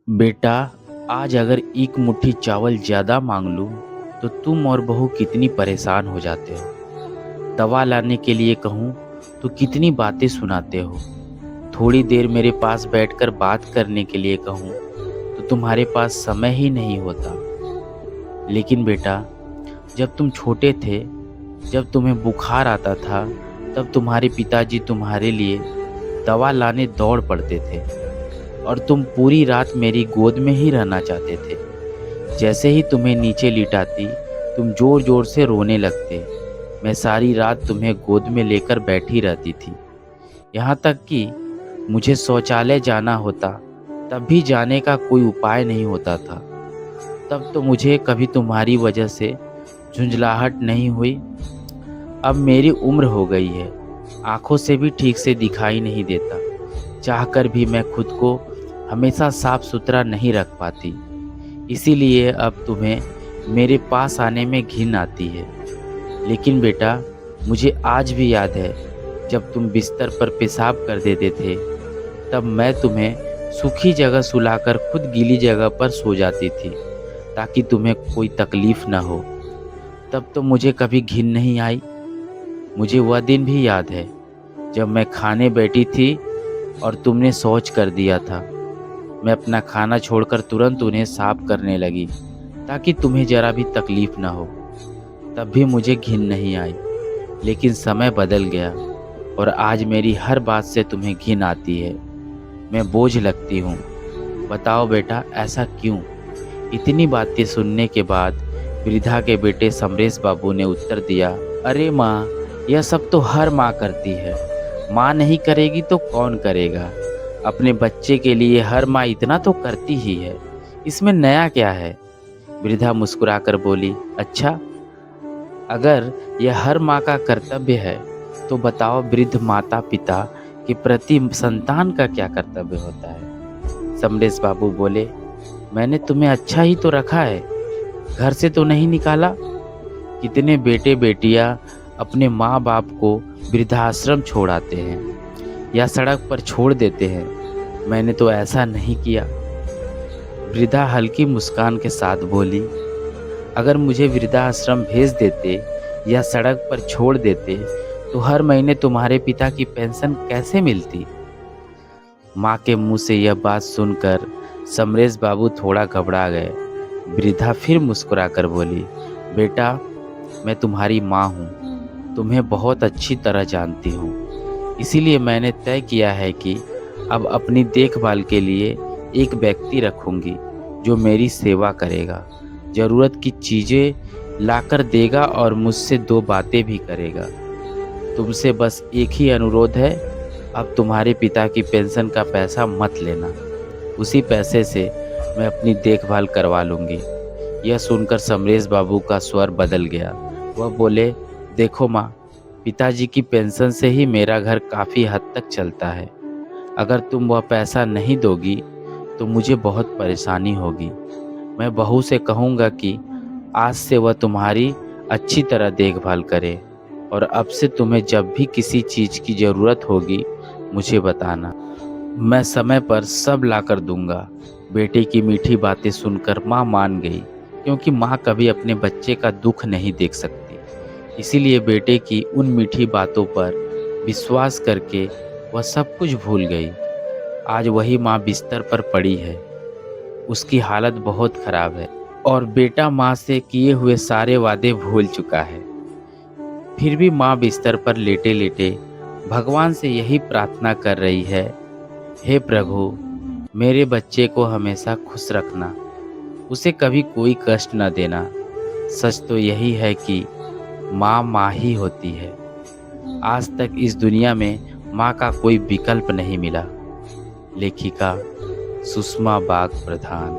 बेटा, आज अगर एक मुट्ठी चावल ज़्यादा मांग लूँ तो तुम और बहू कितनी परेशान हो जाते हो। दवा लाने के लिए कहूँ तो कितनी बातें सुनाते हो। थोड़ी देर मेरे पास बैठकर बात करने के लिए कहूँ तो तुम्हारे पास समय ही नहीं होता। लेकिन बेटा, जब तुम छोटे थे, जब तुम्हें बुखार आता था, तब तुम्हारे पिताजी तुम्हारे लिए दवा लाने दौड़ पड़ते थे और तुम पूरी रात मेरी गोद में ही रहना चाहते थे। जैसे ही तुम्हें नीचे लिटाती, तुम ज़ोर ज़ोर से रोने लगते। मैं सारी रात तुम्हें गोद में लेकर बैठी रहती थी। यहाँ तक कि मुझे शौचालय जाना होता, तब भी जाने का कोई उपाय नहीं होता था। तब तो मुझे कभी तुम्हारी वजह से झुंझलाहट नहीं हुई। अब मेरी उम्र हो गई है, आँखों से भी ठीक से दिखाई नहीं देता। चाहकर भी मैं खुद को हमेशा साफ सुथरा नहीं रख पाती। इसीलिए अब तुम्हें मेरे पास आने में घिन आती है। लेकिन बेटा, मुझे आज भी याद है, जब तुम बिस्तर पर पेशाब कर देते थे, तब मैं तुम्हें सूखी जगह सुलाकर खुद गीली जगह पर सो जाती थी, ताकि तुम्हें कोई तकलीफ़ न हो। तब तो मुझे कभी घिन नहीं आई। मुझे वह दिन भी याद है, जब मैं खाने बैठी थी और तुमने शौच कर दिया था। मैं अपना खाना छोड़कर तुरंत उन्हें साफ करने लगी, ताकि तुम्हें ज़रा भी तकलीफ़ न हो। तब भी मुझे घिन नहीं आई। लेकिन समय बदल गया और आज मेरी हर बात से तुम्हें घिन आती है। मैं बोझ लगती हूँ। बताओ बेटा, ऐसा क्यों? इतनी बातें सुनने के बाद वृद्धा के बेटे समरेश बाबू ने उत्तर दिया, अरे माँ, यह सब तो हर माँ करती है। माँ नहीं करेगी तो कौन करेगा? अपने बच्चे के लिए हर माँ इतना तो करती ही है, इसमें नया क्या है? वृद्धा मुस्कुराकर बोली, अच्छा, अगर यह हर माँ का कर्तव्य है तो बताओ वृद्ध माता पिता के प्रति संतान का क्या कर्तव्य होता है? समरेश बाबू बोले, मैंने तुम्हें अच्छा ही तो रखा है, घर से तो नहीं निकाला। कितने बेटे बेटियां अपने माँ बाप को वृद्धाश्रम छोड़ आते हैं या सड़क पर छोड़ देते हैं। मैंने तो ऐसा नहीं किया। वृद्धा हल्की मुस्कान के साथ बोली, अगर मुझे वृद्धाश्रम भेज देते या सड़क पर छोड़ देते तो हर महीने तुम्हारे पिता की पेंशन कैसे मिलती? माँ के मुंह से यह बात सुनकर समरेश बाबू थोड़ा घबरा गए। वृद्धा फिर मुस्कुराकर बोली, बेटा, मैं तुम्हारी माँ हूँ, तुम्हें बहुत अच्छी तरह जानती हूँ। इसीलिए मैंने तय किया है कि अब अपनी देखभाल के लिए एक व्यक्ति रखूँगी जो मेरी सेवा करेगा, ज़रूरत की चीज़ें लाकर देगा और मुझसे दो बातें भी करेगा। तुमसे बस एक ही अनुरोध है, अब तुम्हारे पिता की पेंशन का पैसा मत लेना। उसी पैसे से मैं अपनी देखभाल करवा लूँगी। यह सुनकर समरेश बाबू का स्वर बदल गया। वह बोले, देखो माँ, पिताजी की पेंशन से ही मेरा घर काफ़ी हद तक चलता है। अगर तुम वह पैसा नहीं दोगी तो मुझे बहुत परेशानी होगी। मैं बहू से कहूँगा कि आज से वह तुम्हारी अच्छी तरह देखभाल करे और अब से तुम्हें जब भी किसी चीज़ की ज़रूरत होगी मुझे बताना। मैं समय पर सब ला कर दूंगा। बेटे की मीठी बातें सुनकर माँ मान गई, क्योंकि माँ कभी अपने बच्चे का दुख नहीं देख सकती। इसीलिए बेटे की उन मीठी बातों पर विश्वास करके वह सब कुछ भूल गई। आज वही माँ बिस्तर पर पड़ी है। उसकी हालत बहुत खराब है और बेटा माँ से किए हुए सारे वादे भूल चुका है। फिर भी माँ बिस्तर पर लेटे लेटे भगवान से यही प्रार्थना कर रही है, हे प्रभु, मेरे बच्चे को हमेशा खुश रखना, उसे कभी कोई कष्ट न देना। सच तो यही है कि माँ माँ ही होती है। आज तक इस दुनिया में माँ का कोई विकल्प नहीं मिला। लेखिका सुषमा बाग प्रधान।